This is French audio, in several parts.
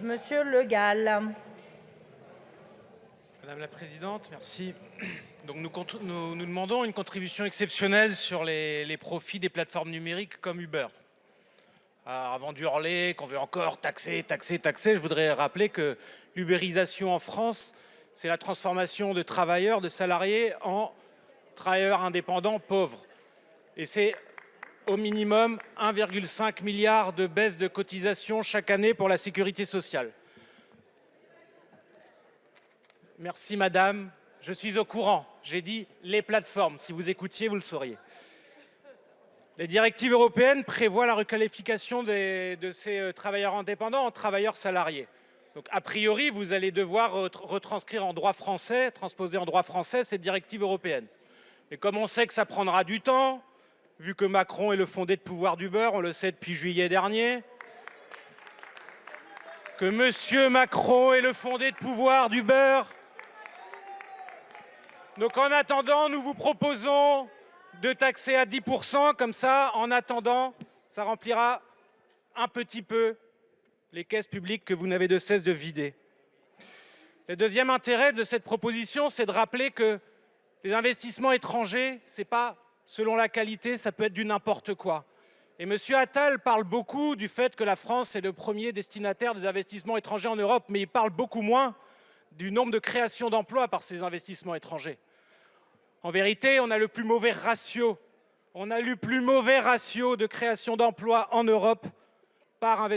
Monsieur Le Gall. Madame la présidente, merci. Donc nous demandons une contribution exceptionnelle sur les profits des plateformes numériques comme Uber. Avant d'hurler qu'on veut encore taxer, je voudrais rappeler que l'ubérisation en France, c'est la transformation de travailleurs, de salariés en travailleurs indépendants pauvres. Et c'est au minimum 1,5 milliard de baisse de cotisations chaque année pour la sécurité sociale. Merci madame, je suis au courant. J'ai dit les plateformes, si vous écoutiez, vous le sauriez. Les directives européennes prévoient la requalification de ces travailleurs indépendants en travailleurs salariés. Donc a priori, vous allez devoir retranscrire en droit français, transposer en droit français cette directive européenne. Mais comme on sait que ça prendra du temps, vu que Macron est le fondé de pouvoir d'Uber, on le sait depuis juillet dernier, que monsieur Macron est le fondé de pouvoir d'Uber. Donc en attendant, nous vous proposons de taxer à 10%, comme ça, en attendant, ça remplira un petit peu les caisses publiques que vous n'avez de cesse de vider. Le deuxième intérêt de cette proposition, c'est de rappeler que les investissements étrangers, ce n'est pas selon la qualité, ça peut être du n'importe quoi. Et M. Attal parle beaucoup du fait que la France est le premier destinataire des investissements étrangers en Europe, mais il parle beaucoup moins du nombre de créations d'emplois par ces investissements étrangers. En vérité, on a le plus mauvais ratio. On a le plus mauvais ratio de création d'emplois en Europe par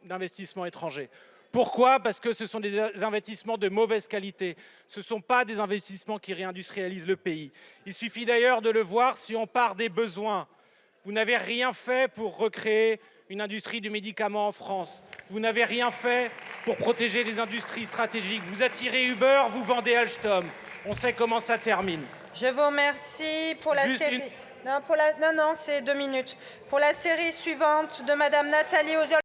d'investissement étranger. Pourquoi? Parce que ce sont des investissements de mauvaise qualité. Ce ne sont pas des investissements qui réindustrialisent le pays. Il suffit d'ailleurs de le voir si on part des besoins. Vous n'avez rien fait pour recréer une industrie du médicament en France. Vous n'avez rien fait pour protéger les industries stratégiques. Vous attirez Uber, vous vendez Alstom. On sait comment ça termine. Je vous remercie pour la série. Non, c'est 2 minutes. Pour la série suivante de Madame Nathalie Ozol.